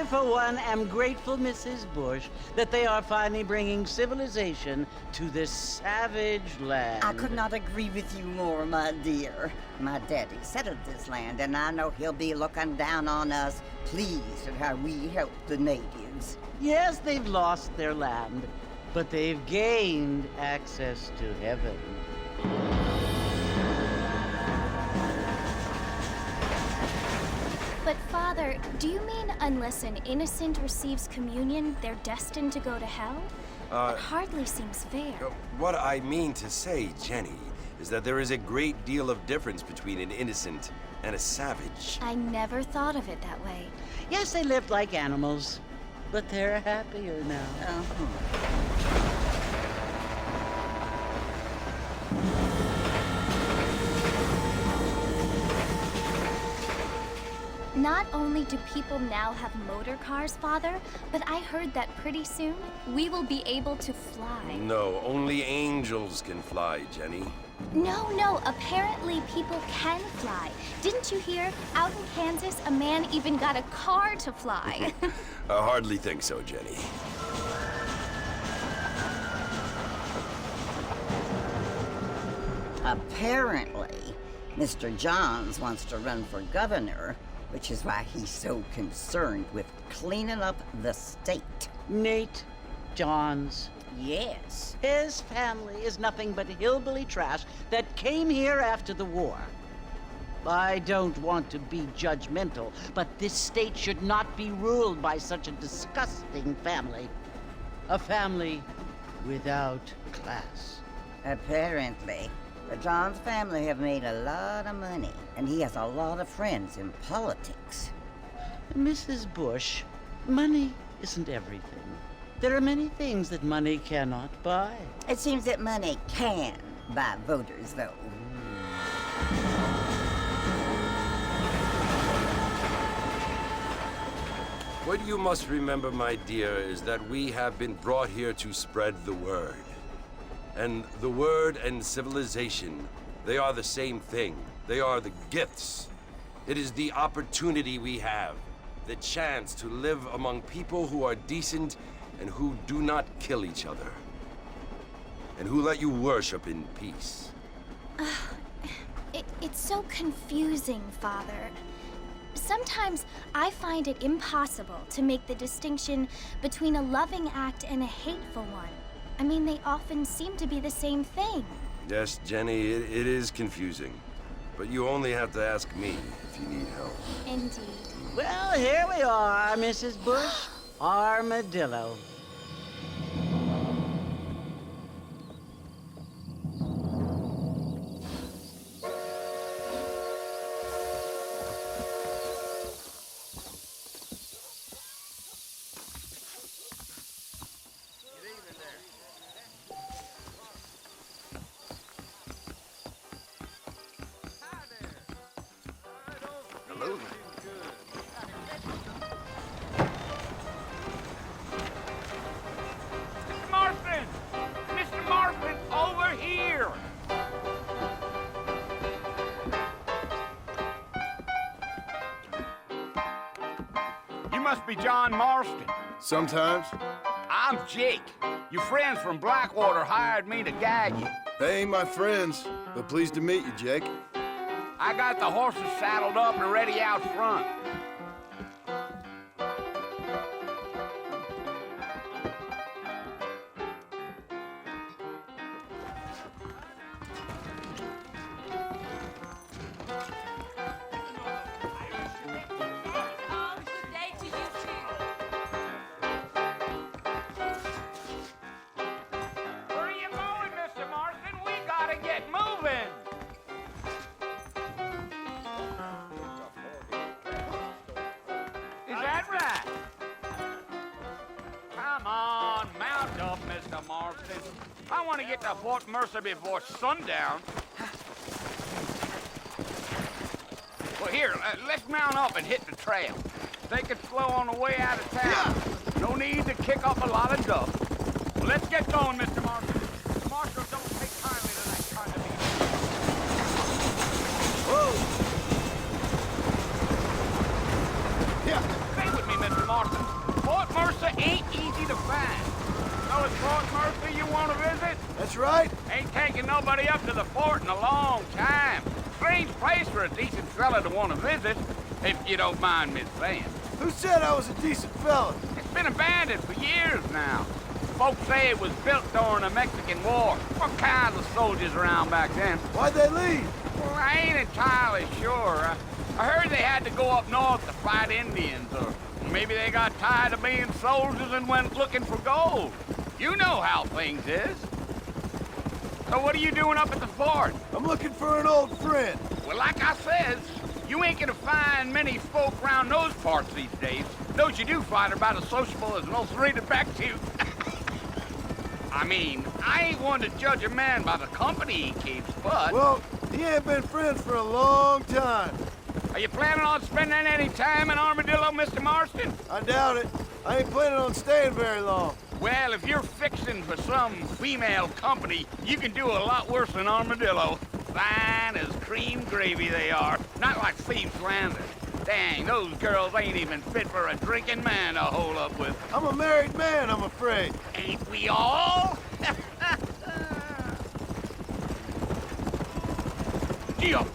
for one, am grateful, Mrs. Bush, that they are finally bringing civilization to this savage land. I could not agree with you more, my dear. My daddy settled this land, and I know he'll be looking down on us, pleased at how we help the natives. Yes, they've lost their land, but they've gained access to heaven. But Father, do you mean unless an innocent receives communion, they're destined to go to hell? That hardly seems fair. What I mean to say, Jenny, is that there is a great deal of difference between an innocent and a savage. I never thought of it that way. Yes, they lived like animals, but they're happier now. Not only do people now have motor cars, Father, but I heard that pretty soon we will be able to fly. No, only angels can fly, Jenny. No, apparently people can fly. Didn't you hear? Out in Kansas, a man even got a car to fly. I hardly think so, Jenny. Apparently, Mr. Johns wants to run for governor, which is why he's so concerned with cleaning up the state. Nate Johns. Yes. His family is nothing but hillbilly trash that came here after the war. I don't want to be judgmental, but this state should not be ruled by such a disgusting family. A family without class. Apparently. The Johns family have made a lot of money, and he has a lot of friends in politics. Mrs. Bush, money isn't everything. There are many things that money cannot buy. It seems that money can buy voters, though. What you must remember, my dear, is that we have been brought here to spread the word. And the word and civilization, they are the same thing. They are the gifts. It is the opportunity we have, the chance to live among people who are decent and who do not kill each other, and who let you worship in peace. It's so confusing, Father. Sometimes I find it impossible to make the distinction between a loving act and a hateful one. I mean, they often seem to be the same thing. Yes, Jenny, it is confusing. But you only have to ask me if you need help. Indeed. Well, here we are, Mrs. Bush. Armadillo. Mr. Martin, over here! You must be John Marston. Sometimes. I'm Jake. Your friends from Blackwater hired me to guide you. They ain't my friends, but pleased to meet you, Jake. I got the horses saddled up and ready out front. Where are you going, Mr. Marston? We gotta get moving. Is that right? Come on, mount up, Mr. Marston. I want to get to Fort Mercer before sundown. Well, here, let's mount up and hit the trail. Take it slow on the way out of town. No need to kick up a lot of dust. Well, let's get going, Mr. Marston. The marshals don't take kindly to that kind of behavior. Whoa! Yeah. Stay with me, Mr. Marston. Fort Mercy you want to visit? That's right. Ain't taking nobody up to the fort in a long time. Strange place for a decent fella to want to visit, if you don't mind me saying. Who said I was a decent fella? It's been abandoned for years now. Folks say it was built during the Mexican War. What kinds of soldiers around back then? Why'd they leave? Well, I ain't entirely sure. I heard they had to go up north to fight Indians, or maybe they got tired of being soldiers and went looking for gold. You know how things is. So what are you doing up at the fort? I'm looking for an old friend. Well, like I says, you ain't gonna find many folk around those parts these days. Those you do find are about as sociable as an old serrated back tooth. I mean, I ain't one to judge a man by the company he keeps, but... Well, he ain't been friends for a long time. Are you planning on spending any time in Armadillo, Mr. Marston? I doubt it. I ain't planning on staying very long. Well, if you're fixing for some female company, you can do a lot worse than Armadillo. Fine as cream gravy they are. Not like Thieves' Landing. Dang, those girls ain't even fit for a drinking man to hole up with. I'm a married man, I'm afraid. Ain't we all? Gio!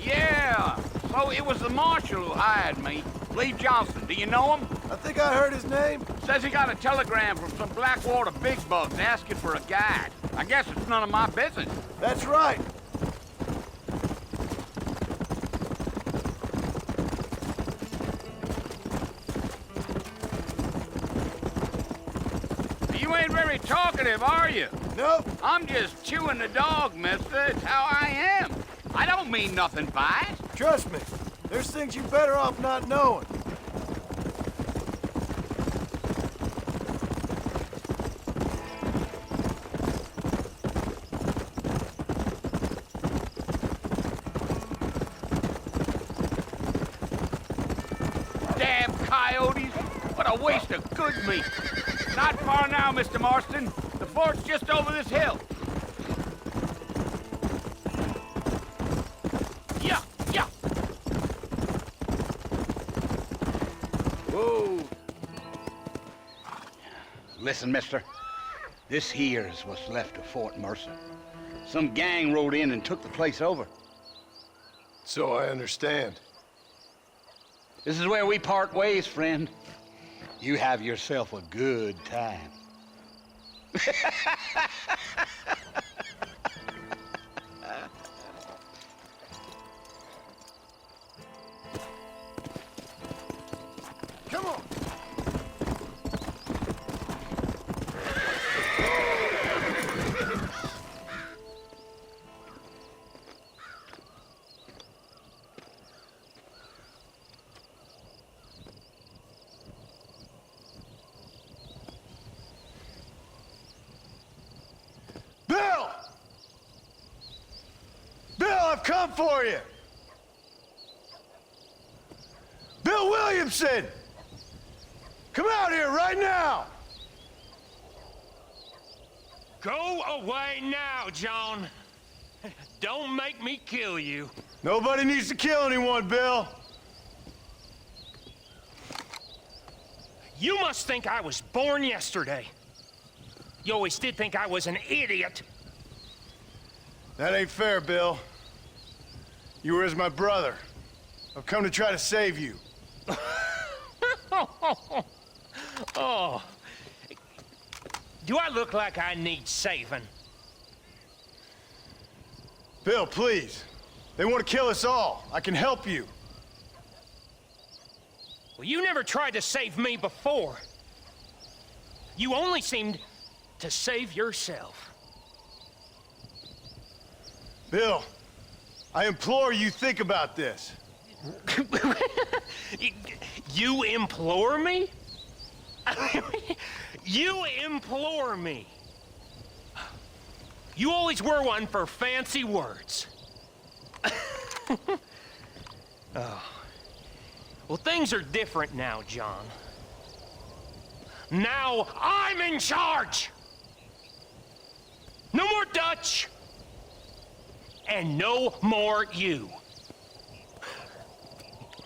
Yeah, so it was the marshal who hired me. Lee Johnson, do you know him? I think I heard his name. Says he got a telegram from some Blackwater big bugs asking for a guide. I guess it's none of my business. That's right. You ain't very talkative, are you? Nope. I'm just chewing the dog, mister. It's how I am. I don't mean nothing by it. Trust me. There's things you're better off not knowing. Damn coyotes. What a waste of good meat. Not far now, Mr. Marston. The fort's just over this hill. Yeah, yeah. Whoa. Listen, mister. This here is what's left of Fort Mercer. Some gang rode in and took the place over. So I understand. This is where we part ways, friend. You have yourself a good time. Come on. Bill! Bill, I've come for you! Bill Williamson! Come out here right now! Go away now, John. Don't make me kill you. Nobody needs to kill anyone, Bill. You must think I was born yesterday. You always did think I was an idiot. That ain't fair, Bill. You were as my brother. I've come to try to save you. Oh. Do I look like I need saving? Bill, please. They want to kill us all. I can help you. Well, you never tried to save me before. You only seemed to save yourself. Bill, I implore you think about this. You implore me? You implore me. You always were one for fancy words. Oh. Well, things are different now, John. Now I'm in charge! No more Dutch! And no more you.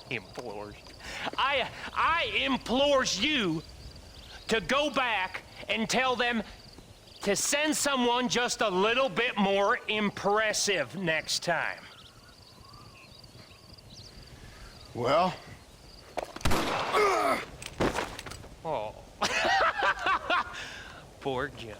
Implores. I implores you to go back and tell them to send someone just a little bit more impressive next time. Well? Oh. Poor John.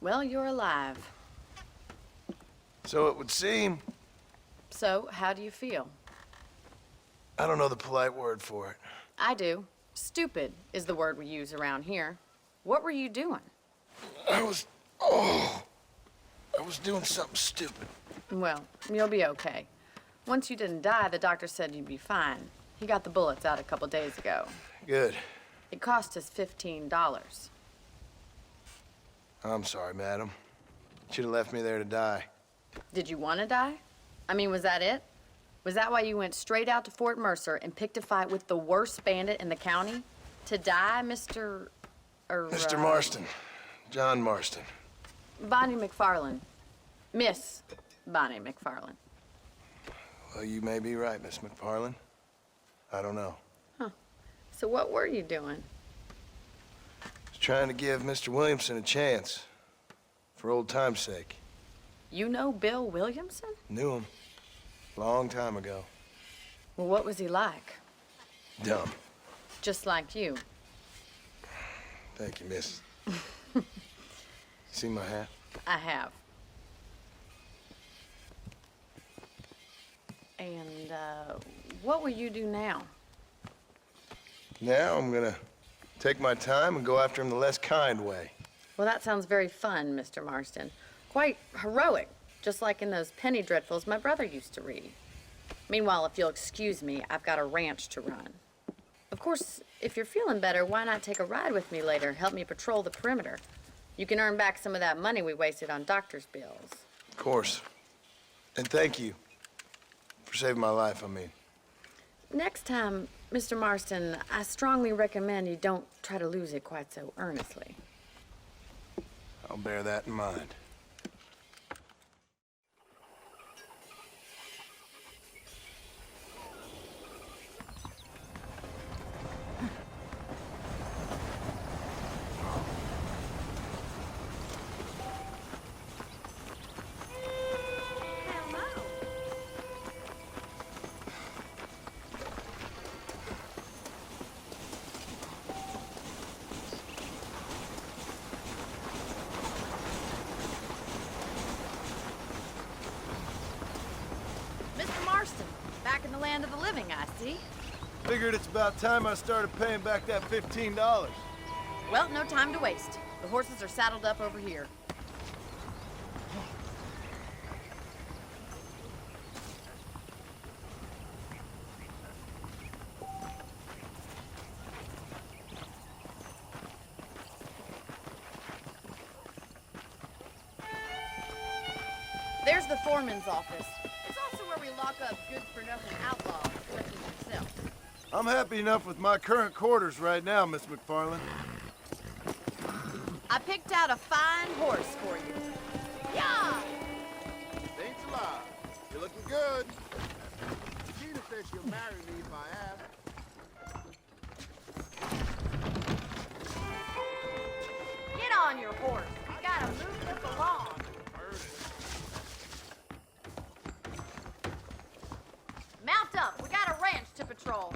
Well, you're alive. So it would seem. So, how do you feel? I don't know the polite word for it. I do. Stupid is the word we use around here. What were you doing? I was doing something stupid. Well, you'll be okay. Once you didn't die, the doctor said you'd be fine. He got the bullets out a couple days ago. Good. It cost us $15. I'm sorry, madam. Should have left me there to die. Did you want to die? I mean, was that it? Was that why you went straight out to Fort Mercer and picked a fight with the worst bandit in the county? To die, Mr. Mr. Marston. John Marston. Bonnie McFarland. Miss Bonnie McFarland. Well, you may be right, Miss McFarland. I don't know. So what were you doing? I was trying to give Mr. Williamson a chance. For old time's sake. You know Bill Williamson? Knew him. Long time ago. Well, what was he like? Dumb. Just like you. Thank you, miss. See my hat? I have. And, what will you do now? Now I'm gonna take my time and go after him the less kind way. Well, that sounds very fun, Mr. Marston. Quite heroic, just like in those penny dreadfuls my brother used to read. Meanwhile, if you'll excuse me, I've got a ranch to run. Of course, if you're feeling better, why not take a ride with me later? Help me patrol the perimeter. You can earn back some of that money we wasted on doctor's bills. Of course. And thank you for saving my life, I mean. Next time, Mr. Marston, I strongly recommend you don't try to lose it quite so earnestly. I'll bear that in mind. Mr. Marston, back in the land of the living, I see. Figured it's about time I started paying back that $15. Well, no time to waste. The horses are saddled up over here. There's the foreman's office. It's also where we lock up good-for-nothing outlaws, such as yourself. I'm happy enough with my current quarters right now, Miss McFarland. I picked out a fine horse for you. Yeah! Thanks a lot. You're looking good. Gina says she'll marry me if I ask. Get on your horse. You gotta move this along. patrol.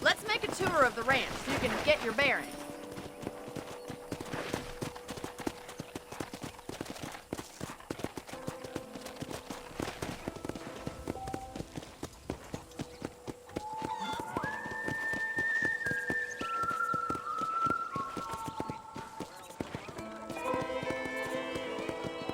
Let's make a tour of the ranch so you can get your bearings.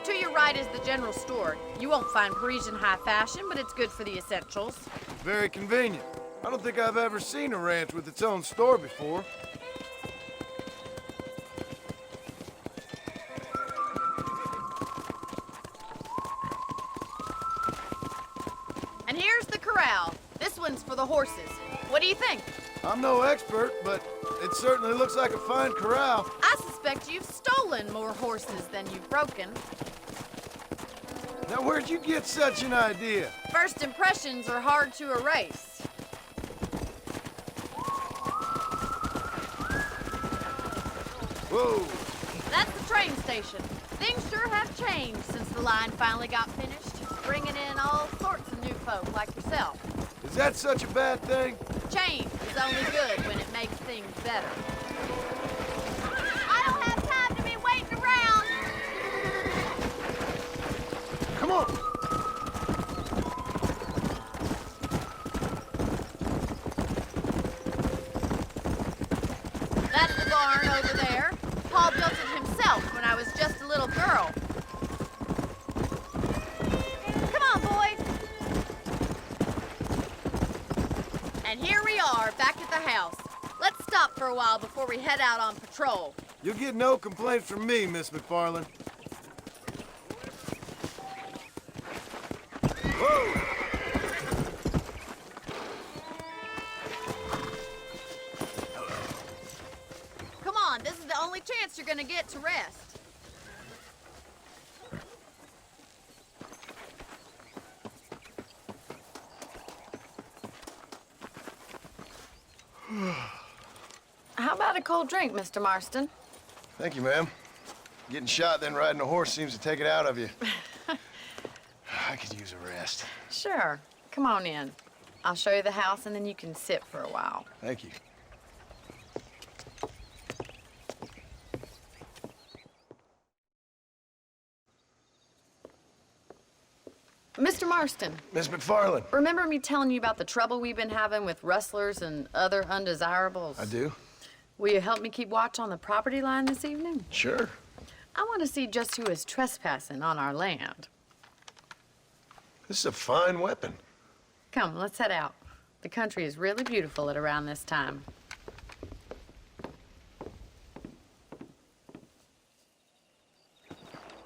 To your right is the general store. You won't find Parisian high fashion, but it's good for the essentials. Very convenient. I don't think I've ever seen a ranch with its own store before. And here's the corral. This one's for the horses. What do you think? I'm no expert, but it certainly looks like a fine corral. I suspect you've stolen more horses than you've broken. Now, where'd you get such an idea? First impressions are hard to erase. Whoa. That's the train station. Things sure have changed since the line finally got finished, bringing in all sorts of new folk like yourself. Is that such a bad thing? Change is only good when it makes things better. I don't have time to be waiting around. Come on. That's the barn over there. Paul built it himself when I was just a little girl. Come on, boys. And here we are, back at the house. Let's stop for a while before we head out on patrol. You'll get no complaints from me, Miss McFarland. Whoa! Come on, this is the only chance you're gonna get to rest. How about a cold drink, Mr. Marston? Thank you, ma'am. Getting shot, then riding a horse seems to take it out of you. I could use a rest. Sure. Come on in. I'll show you the house, and then you can sit for a while. Thank you. Mr. Marston, Miss McFarland. remember me telling you about the trouble we've been having with rustlers and other undesirables? I do? Will you help me keep watch on the property line this evening? Sure. I want to see just who is trespassing on our land. This is a fine weapon. Come, let's head out. The country is really beautiful at around this time.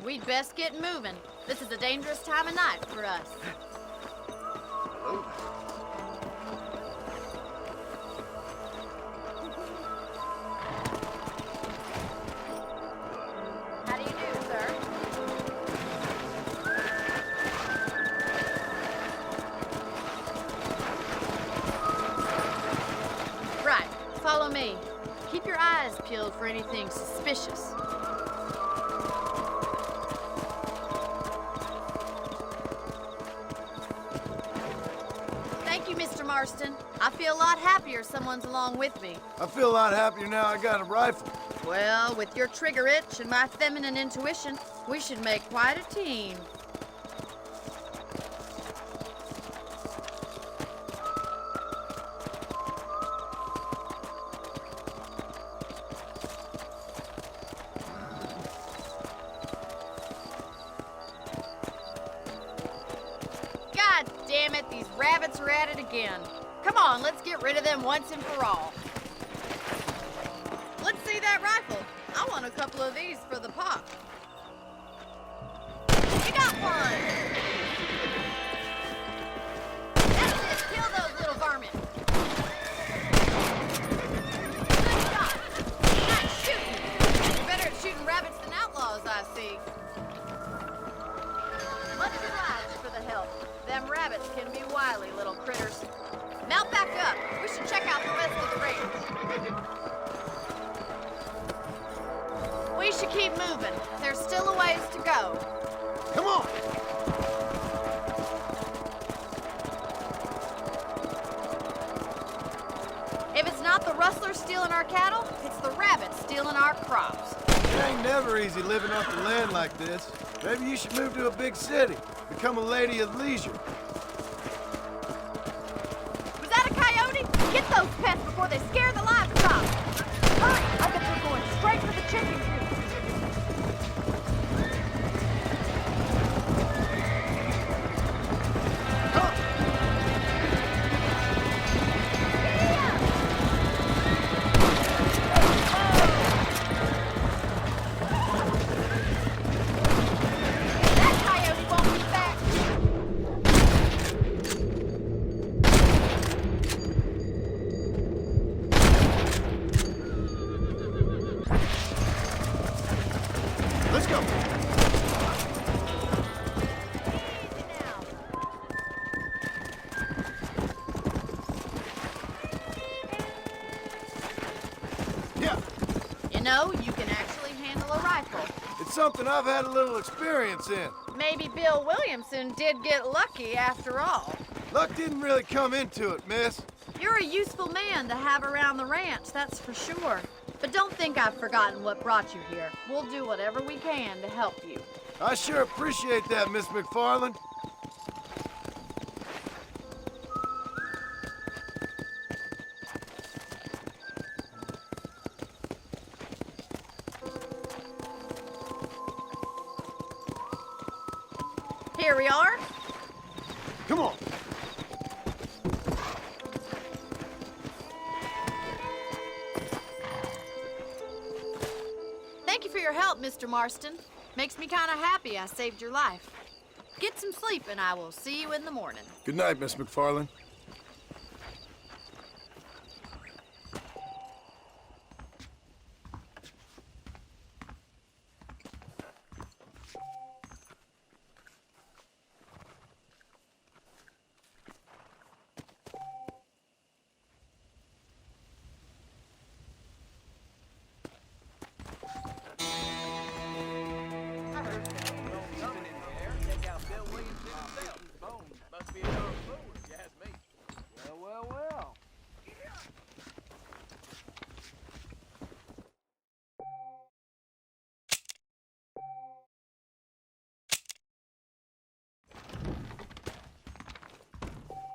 We'd best get moving. This is a dangerous time of night for us. How do you do, sir? Right, follow me. Keep your eyes peeled for anything suspicious. Thank you, Mr. Marston. I feel a lot happier someone's along with me. I feel a lot happier now I got a rifle. Well, with your trigger itch and my feminine intuition, we should make quite a team. God damn it, these rabbits are at it again. Come on, let's get rid of them once and for all. Let's see that rifle. I want a couple of these for the pop. You got one! That's it, kill those little varmints. Good shot. Nice shooting. You're better at shooting rabbits than outlaws, I see. Much obliged for the help. Them rabbits can be wily little critters. Mount back up. We should check out the rest of the range. We should keep moving. There's still a ways to go. Come on! our cattle, it's the rabbits stealing our crops. It ain't never easy living off the land like this. Maybe you should move to a big city. Become a lady of leisure. Was that a coyote? Get those pests before they scare the livestock. Hurry! I bet they're going straight for the chicken coop. Let's go. Yeah, You know, you can actually handle a rifle. it's something I've had a little experience in. Maybe Bill Williamson did get lucky after all. Luck didn't really come into it, miss. You're a useful man to have around the ranch, that's for sure. But don't think I've forgotten what brought you here. We'll do whatever we can to help you. I sure appreciate that, Miss McFarland. Here we are. Come on. Thank you for your help, Mr. Marston. Makes me kind of happy I saved your life. Get some sleep and I will see you in the morning. Good night, Miss McFarland.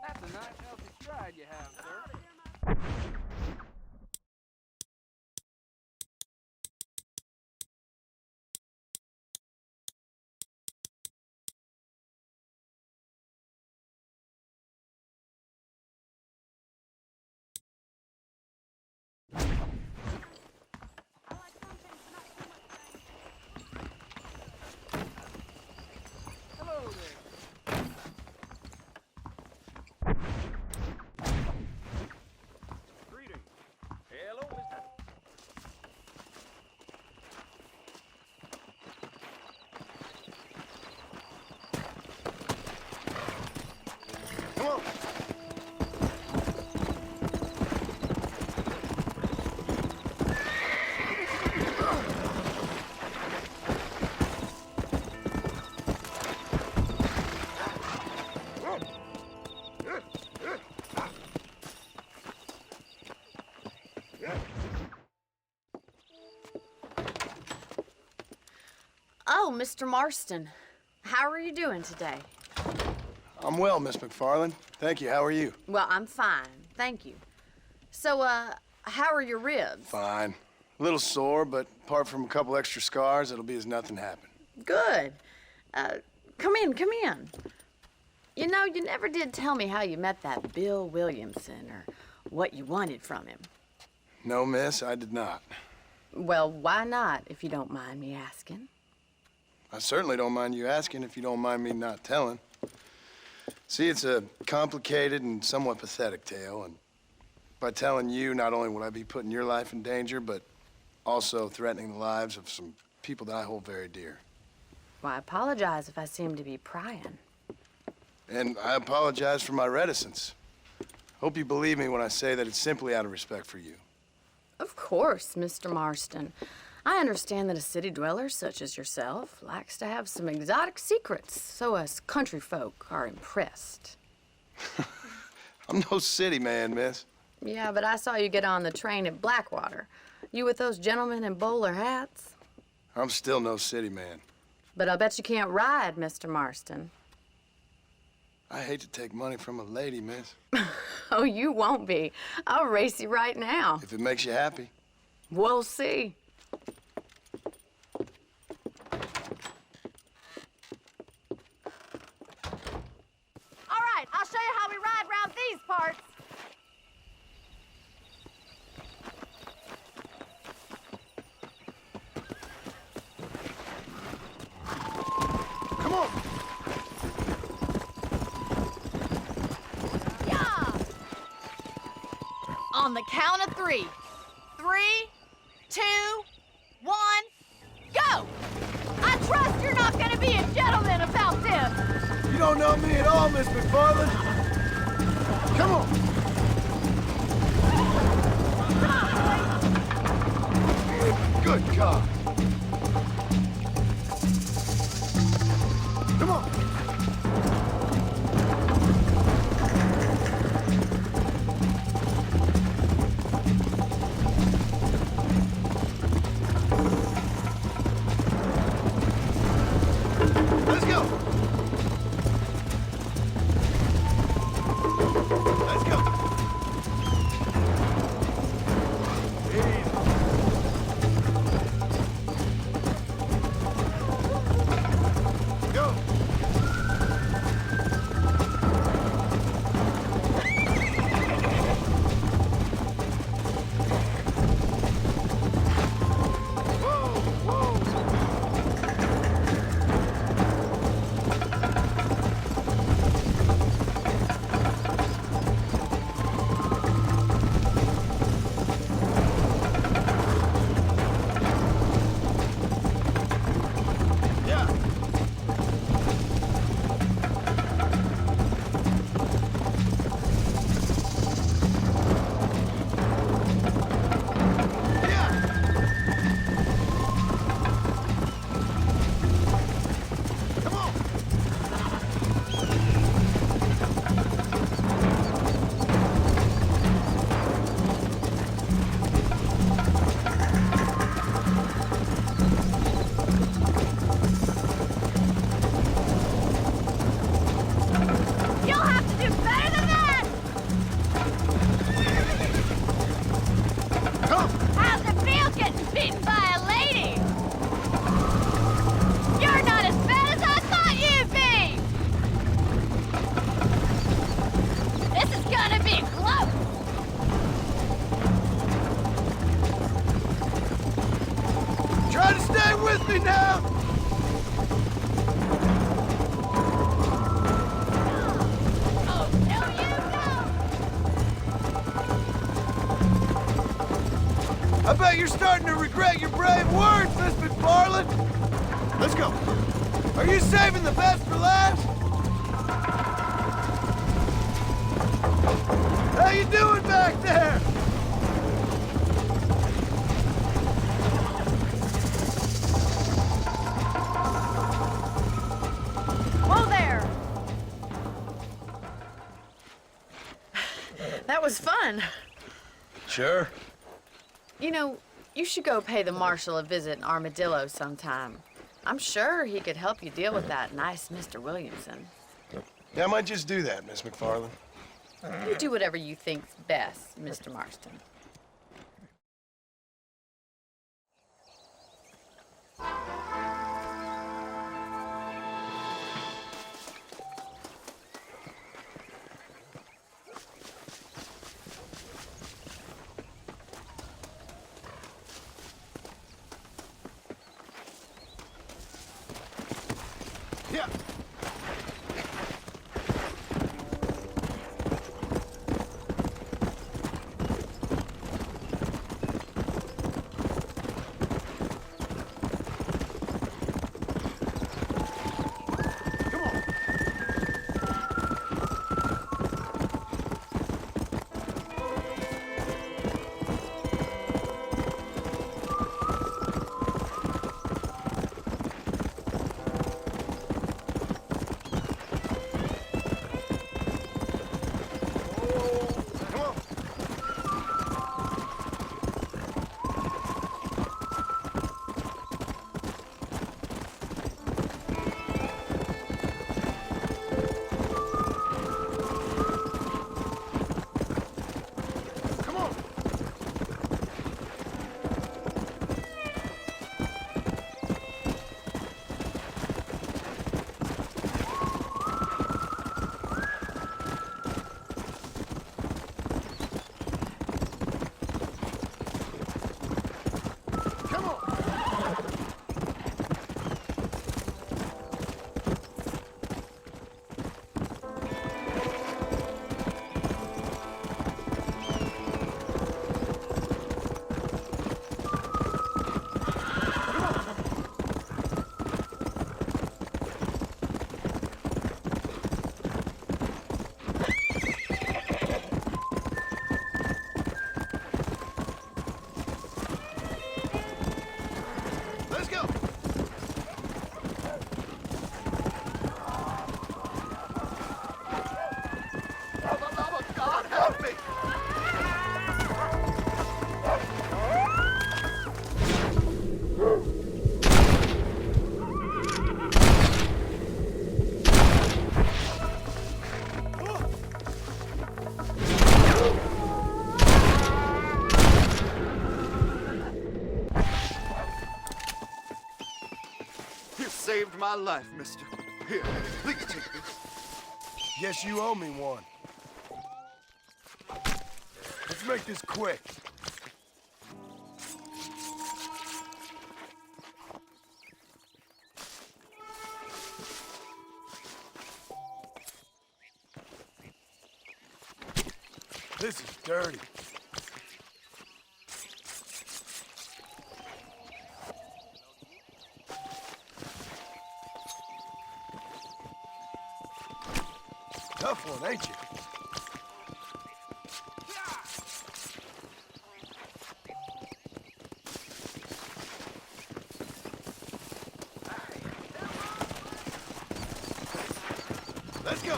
That's a nice healthy stride you have, sir. Hello there. Greetings. Hello, mister. Come on. Oh, Mr. Marston. How are you doing today? I'm well, Miss McFarland. Thank you. How are you? Well, I'm fine. Thank you. So, how are your ribs? Fine. A little sore, but apart from a couple extra scars, it'll be as nothing happened. Good. Come in, come in. You know, you never did tell me how you met that Bill Williamson or what you wanted from him. No, miss, I did not. Well, why not, if you don't mind me asking? I certainly don't mind you asking if you don't mind me not telling. See, it's a complicated and somewhat pathetic tale, and by telling you, not only would I be putting your life in danger, but also threatening the lives of some people that I hold very dear. Well, I apologize if I seem to be prying. And I apologize for my reticence. Hope you believe me when I say that it's simply out of respect for you. Of course, Mr. Marston. I understand that a city dweller such as yourself likes to have some exotic secrets, so us country folk are impressed. I'm no city man, miss. Yeah, but I saw you get on the train at Blackwater. You with those gentlemen in bowler hats? I'm still no city man. But I'll bet you can't ride, Mr. Marston. I hate to take money from a lady, miss. Oh, you won't be. I'll race you right now. If it makes you happy. We'll see. All right, I'll show you how we ride around these parts. Come on! Yeah! On the count of 3. 3, 2, 1, go! I trust you're not gonna be a gentleman about this. You don't know me at all, Miss McFarland. Come on! Good God! Come on! Let's go! Let's go! Easy. Go! Whoa, whoa! Yeah. Yeah. Come on. You'll have to do better than that! Come. How's it feel getting beaten by a lady? You're not as bad as I thought you'd be! This is gonna be close! Try to stay with me now. Oh, no, you don't! I bet you're starting to regret your brave words, Miss McFarland. Let's go. Are you saving the best for last? How you doing back there? Whoa there! That was fun. Sure. You know, you should go pay the marshal a visit in Armadillo sometime. I'm sure he could help you deal with that nice Mr. Williamson. Yeah, I might just do that, Miss McFarland. You do whatever you think's best, Mr. Marston. Yeah. Come on. my life, mister. Here, please take this. Guess you owe me one. Let's make this quick. This is dirty. Tough one, ain't you? Let's go.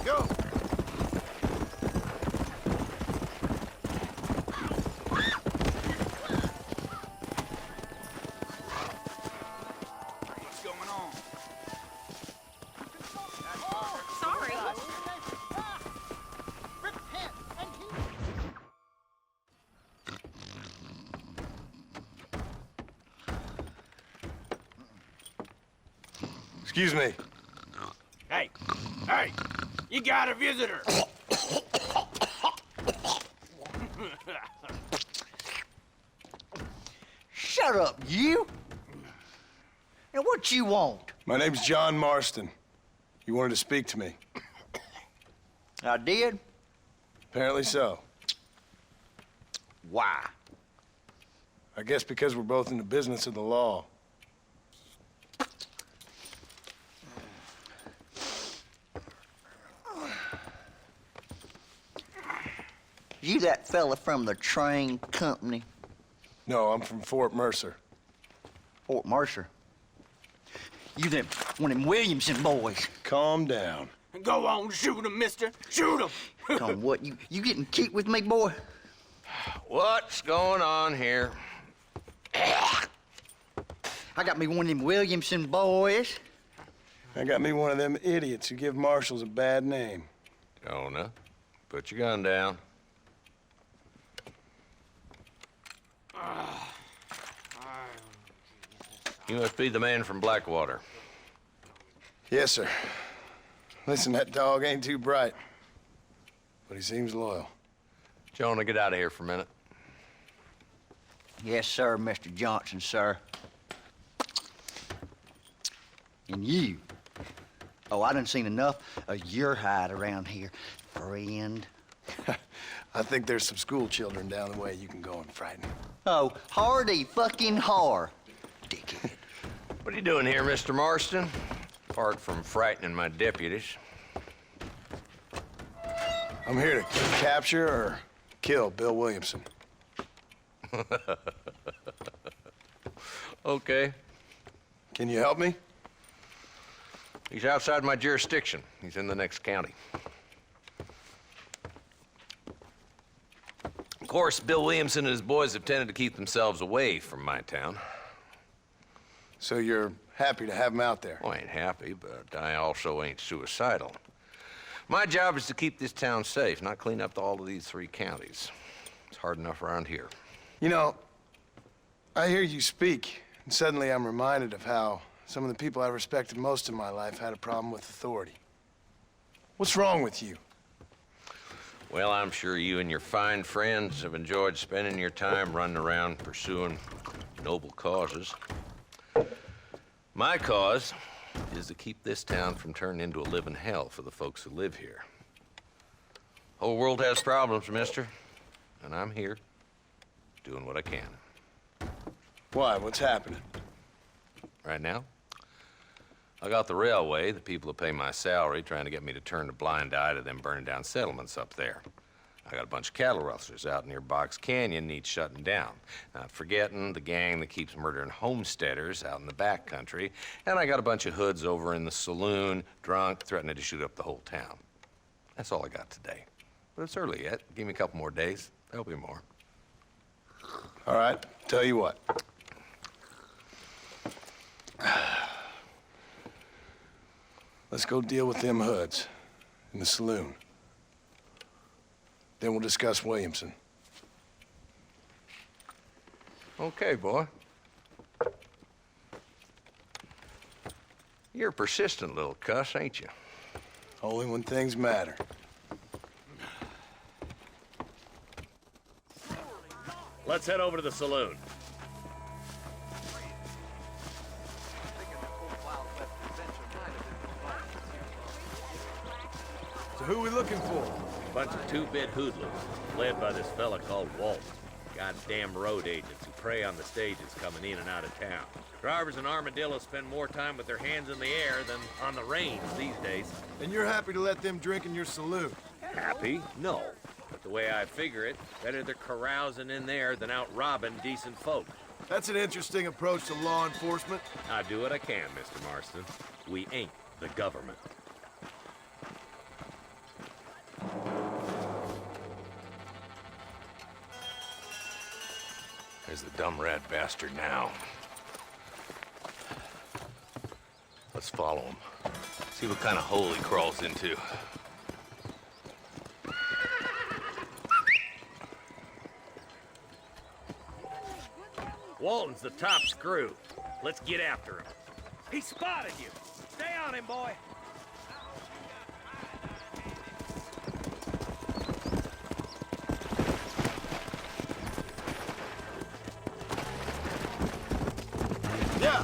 Go. What's going on? Sorry. Excuse me. Hey, hey, you got a visitor. Shut up, you! And what you want? My name's John Marston. You wanted to speak to me. I did? Apparently so. Why? I guess because we're both in the business of the law. You that fella from the train company? No, I'm from Fort Mercer. Fort Mercer? You them one of them Williamson boys? Calm down. Go on, shoot him, mister. Shoot him. Come on, what, you getting cute with me, boy? What's going on here? I got me one of them Williamson boys. I got me one of them idiots who give marshals a bad name. Jonah, put your gun down. You must be the man from Blackwater. Yes, sir. Listen, that dog ain't too bright, but he seems loyal. Jonah, get out of here for a minute. Yes, sir, Mr. Johnson, sir. And you. Oh, I done seen enough of your hide around here, friend. I think there's some school children down the way you can go and frighten. Oh, hardy fucking har. Dickhead. What are you doing here, Mr. Marston? Apart from frightening my deputies. I'm here to capture or kill Bill Williamson. Okay. Can you help me? He's outside my jurisdiction. He's in the next county. Of course, Bill Williamson and his boys have tended to keep themselves away from my town. So you're happy to have him out there? Well, I ain't happy, but I also ain't suicidal. My job is to keep this town safe, not clean up all of these 3 counties. It's hard enough around here. You know, I hear you speak, and suddenly I'm reminded of how some of the people I respected most in my life had a problem with authority. What's wrong with you? Well, I'm sure you and your fine friends have enjoyed spending your time running around pursuing noble causes. My cause is to keep this town from turning into a living hell for the folks who live here. Whole world has problems, mister, and I'm here doing what I can. Why? What's happening? Right now, I got the railway, the people who pay my salary, trying to get me to turn a blind eye to them burning down settlements up there. I got a bunch of cattle rustlers out near Box Canyon needs shutting down. Not forgetting the gang that keeps murdering homesteaders out in the back country. And I got a bunch of hoods over in the saloon, drunk, threatening to shoot up the whole town. That's all I got today. But it's early yet. Give me a couple more days. There'll be more. All right, tell you what. Let's go deal with them hoods in the saloon. Then we'll discuss Williamson. Okay, boy. You're a persistent little cuss, ain't you? Only when things matter. Let's head over to the saloon. So who are we looking for? Bunch of two-bit hoodlums, led by this fella called Walt. Goddamn road agents who prey on the stages coming in and out of town. Drivers and armadillos spend more time with their hands in the air than on the reins these days. And you're happy to let them drink in your saloon? Happy? No. But the way I figure it, better they're carousing in there than out robbing decent folk. That's an interesting approach to law enforcement. I do what I can, Mr. Marston. We ain't the government. There's the dumb rat bastard now. Let's follow him. See what kind of hole he crawls into. Walton's the top screw. Let's get after him. He spotted you. Stay on him, boy. Yeah.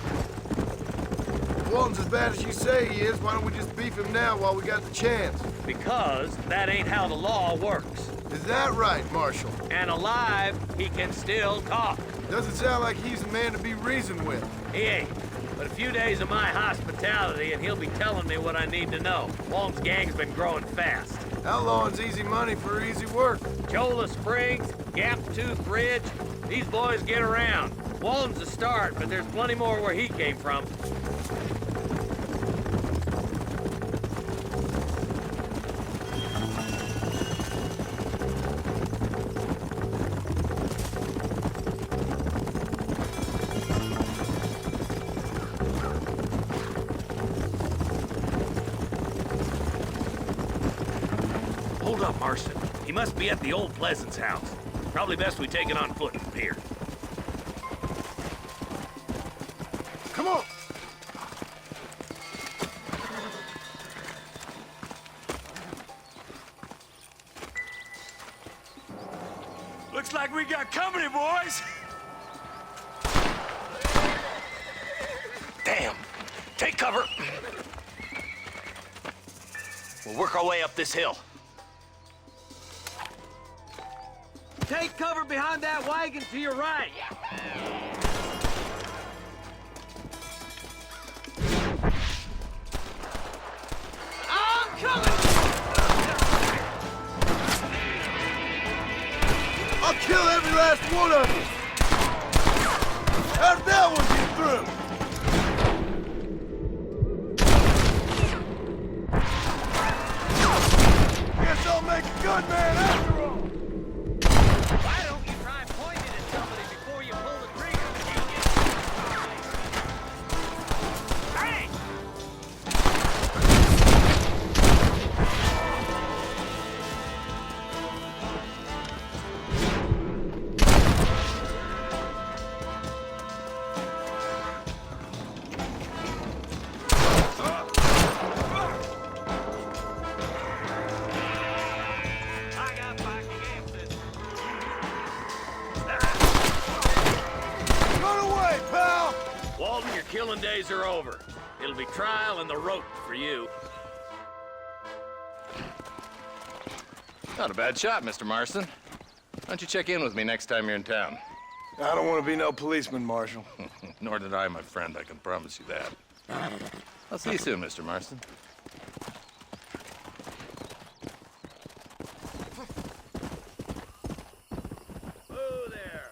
If Walton's as bad as you say he is, why don't we just beef him now while we got the chance? Because that ain't how the law works. Is that right, Marshal? And alive, he can still talk. Doesn't sound like he's a man to be reasoned with. He ain't. But a few days of my hospitality and he'll be telling me what I need to know. Walton's gang's been growing fast. Outlawing's easy money for easy work. Cholla Springs, Gap Tooth Ridge, these boys get around. Walton's a start, but there's plenty more where he came from. Hold up, Marston. He must be at the old Pleasance house. Probably best we take it on foot from here. Come on! Looks like we got company, boys! Damn! Take cover! We'll work our way up this hill. Take cover behind that wagon to your right! I'm coming! I'll kill every last one of you! How did that one get through? Guess I'll make a good man after all! Why don't you try pointing at somebody before you pull the trigger, genius? Hey! I got back against it. Run away, pal! Walton, your killing days are over. It'll be trial and the rope for you. Not a bad shot, Mr. Marston. Why don't you check in with me next time you're in town? I don't want to be no policeman, Marshal. Nor did I, my friend. I can promise you that. I'll see you soon, Mr. Marston. Whoa there.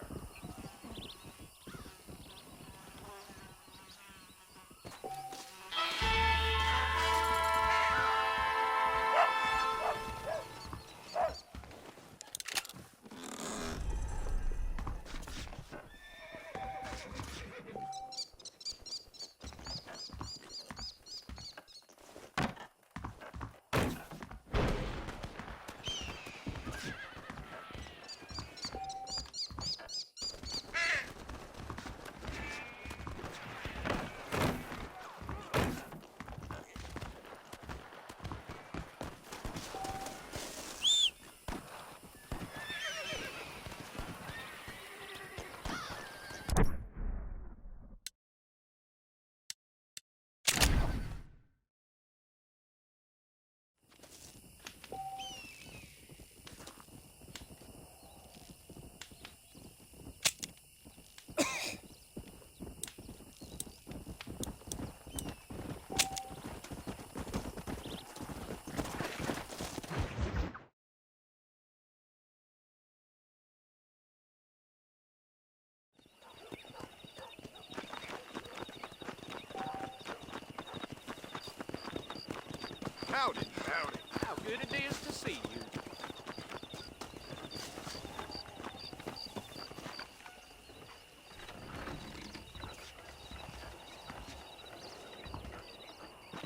Howdy, howdy. How good it is to see you.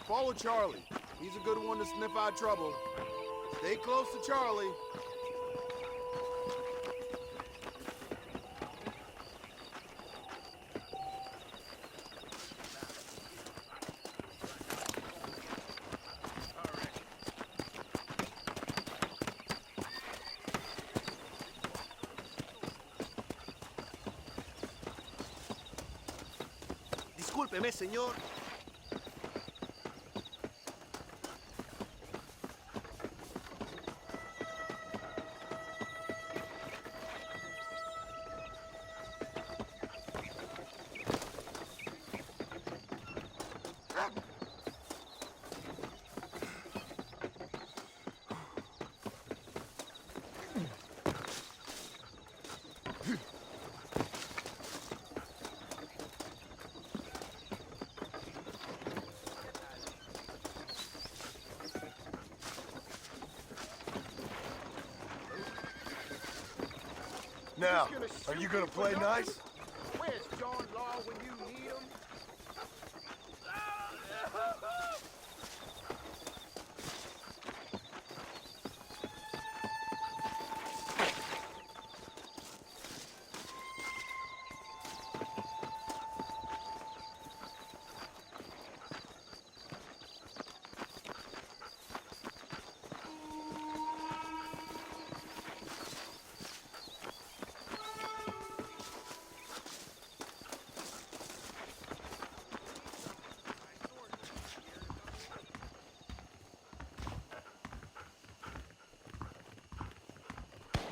Follow Charlie. He's a good one to sniff out trouble. Stay close to Charlie. Discúlpeme, señor. Now, are you gonna play nice? Where's John Law when you need him?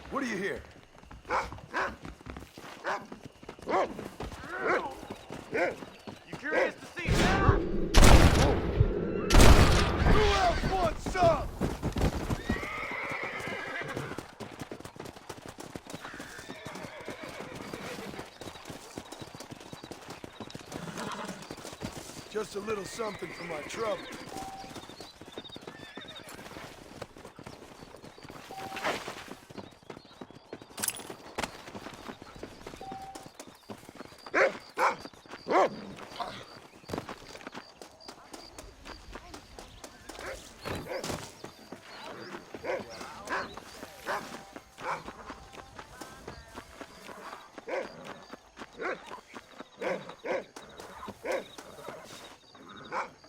What do you hear? You curious to see better? Who else wants some? Just a little something for my trouble.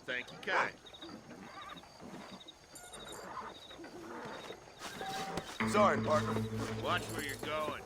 Thank you, kind. Sorry, partner. Watch where you're going.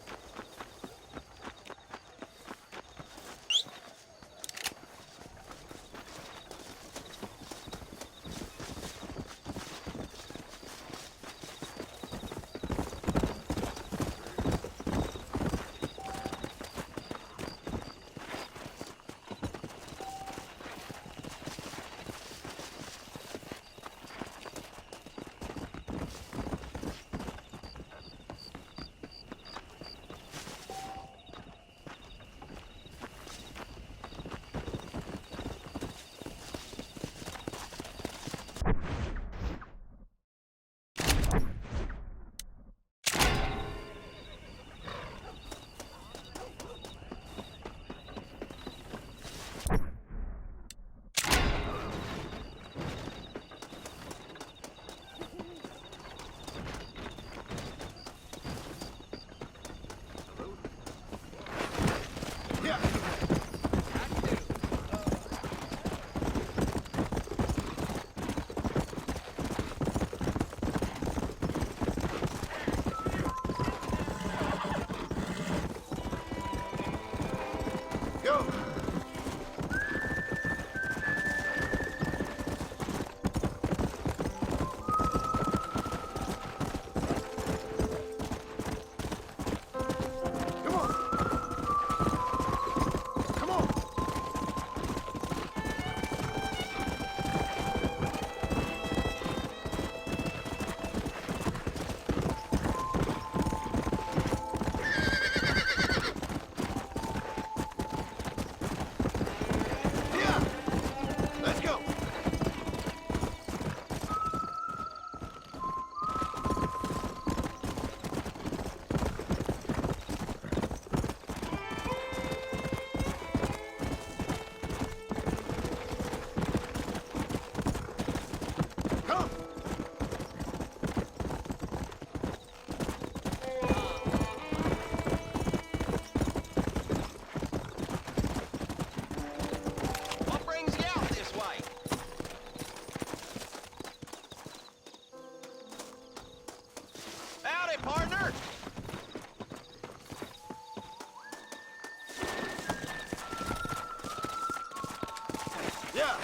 Yeah.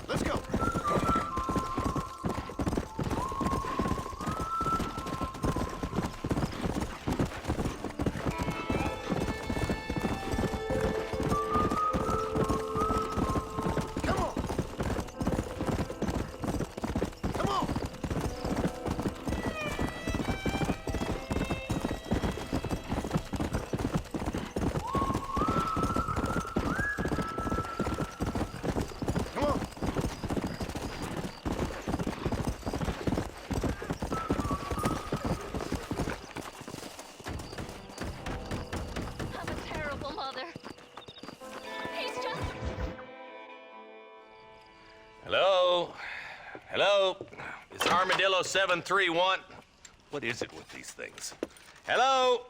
Let's go. Come on. Come on. Come on. I'm a terrible mother. He's just... Hello? Hello? Is Armadillo 731? What is it with these things? Hello?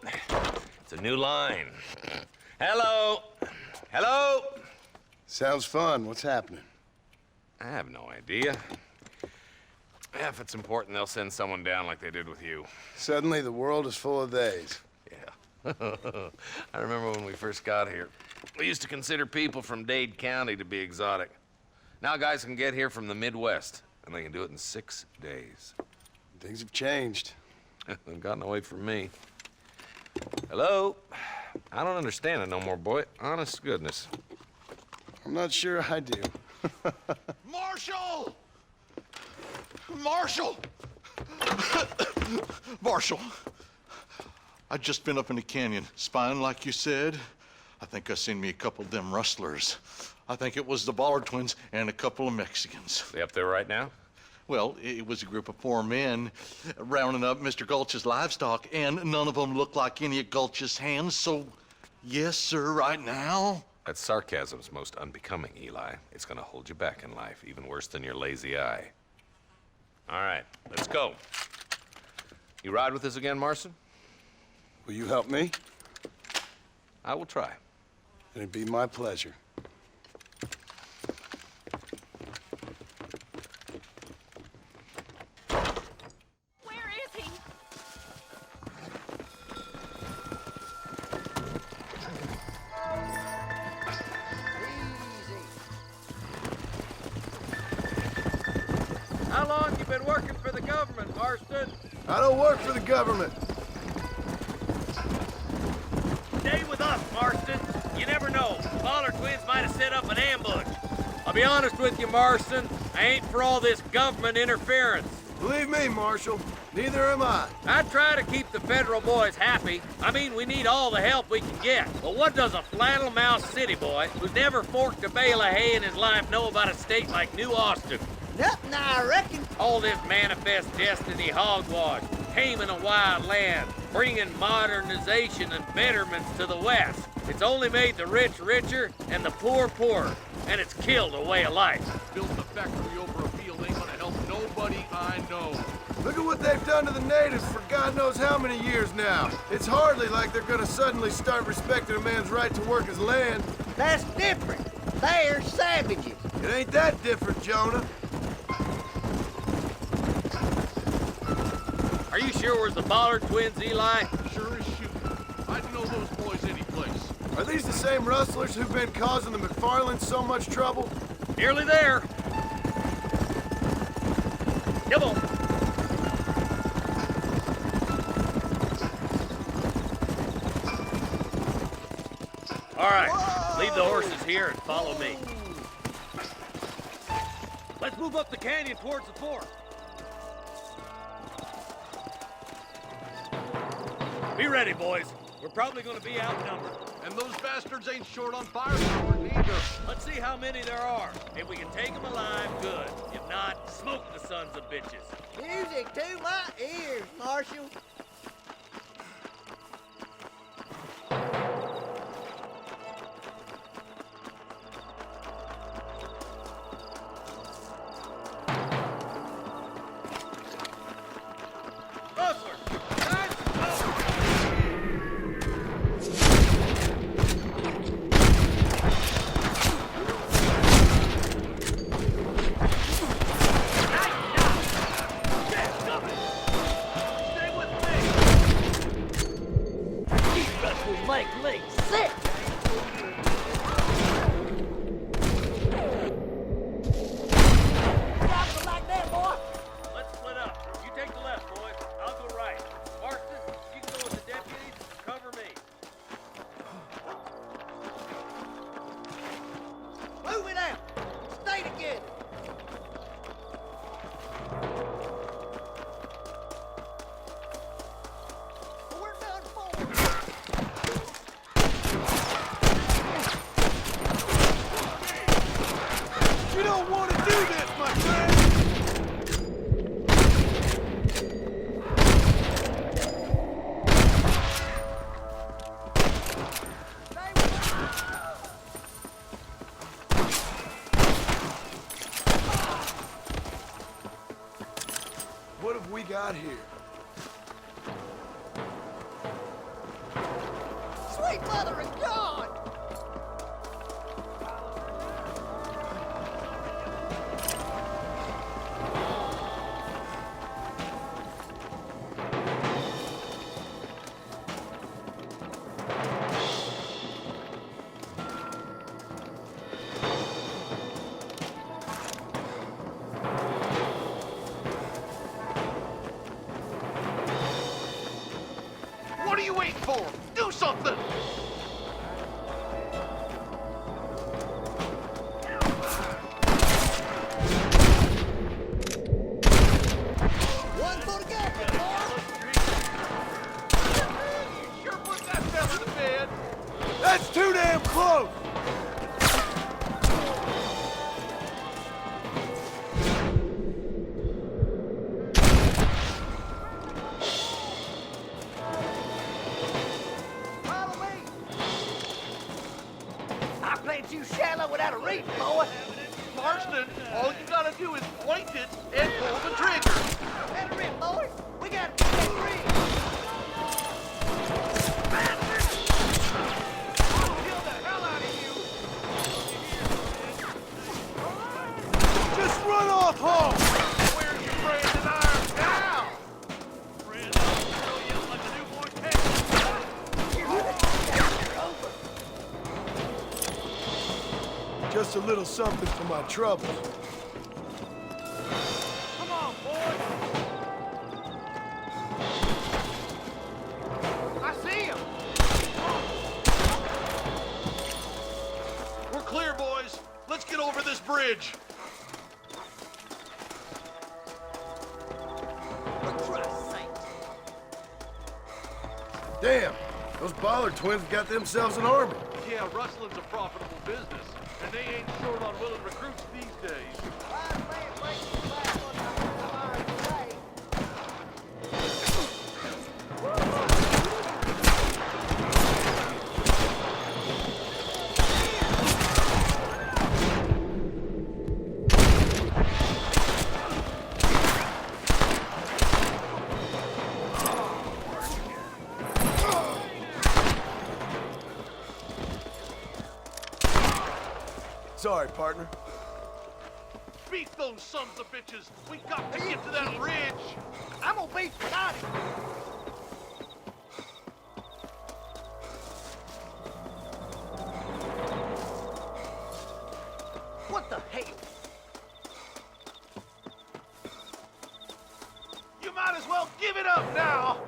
It's a new line. Hello? Hello? Sounds fun. What's happening? I have no idea. Yeah, if it's important, they'll send someone down like they did with you. Suddenly, the world is full of theys. Yeah. I remember when we first got here. We used to consider people from Dade County to be exotic. Now guys can get here from the Midwest, and they can do it in 6 days. Things have changed. They've gotten away from me. Hello? I don't understand it no more, boy. Honest to goodness. I'm not sure I do. Marshall! Marshall! Marshall! I just been up in the canyon, spying like you said. I think I seen me a couple of them rustlers. I think it was the Ballard twins and a couple of Mexicans. They up there right now? Well, it was a group of 4 men rounding up Mr. Gulch's livestock, and none of them looked like any of Gulch's hands, so yes, sir, right now. That sarcasm's most unbecoming, Eli. It's gonna hold you back in life, even worse than your lazy eye. All right, let's go. You ride with us again, Marston? Will you help me? I will try. It'd be my pleasure. Where is he? How long you been working for the government, Marston? I don't work for the government. Stay with us, Marston. You never know. The Ballard twins might have set up an ambush. I'll be honest with you, Marston. I ain't for all this government interference. Believe me, Marshal, neither am I. I try to keep the federal boys happy. I mean, we need all the help we can get. But what does a flannel-mouthed city boy who's never forked a bale of hay in his life know about a state like New Austin? Nothing, I reckon. All this manifest destiny hogwash, taming a wild land, bringing modernization and betterments to the West. It's only made the rich richer and the poor poorer, and it's killed a way of life. Building a factory over a field ain't gonna help nobody I know. Look at what they've done to the natives for God knows how many years now. It's hardly like they're gonna suddenly start respecting a man's right to work his land. That's different. They're savages. It ain't that different, Jonah. Are you sure we're the Ballard twins, Eli? Sure as shooting. I'd know those boys any place. Are these the same rustlers who've been causing the McFarlands so much trouble? Nearly there. Come on. All right, leave the horses here and follow me. Let's move up the canyon towards the fort. Be ready, boys. We're probably going to be outnumbered. And those bastards ain't short on firepower neither. Let's see how many there are. If we can take them alive, good. If not, smoke the sons of bitches. Music to my ears, Marshal. Rustler, time to go. You don't want to do this, my friend! What have we got here? Sweet mother of God! What are you waiting for? Do something! One for the captain, You sure put that fella to bed. That's too damn close! Follow me! I played too shallow without a reef, boy. Marston, all you gotta do is point it and pull the trigger. Let her in, boys. We got to get that reef. Kill the hell out of you! Just run off home! Where's your branded iron now? Friend, I'll throw you like a newborn Just a little something for my troubles. Come on, boys! I see him! We're clear, boys. Let's get over this bridge. For Christ's sake. Damn, those Bollard twins got themselves an army. Yeah, rustling's a profitable business, and they ain't short on willing recruits these days. Sorry, partner. Beat those sons of bitches! We got to get to that ridge! I'm gonna beat Scotty. What the hell? You might as well give it up now!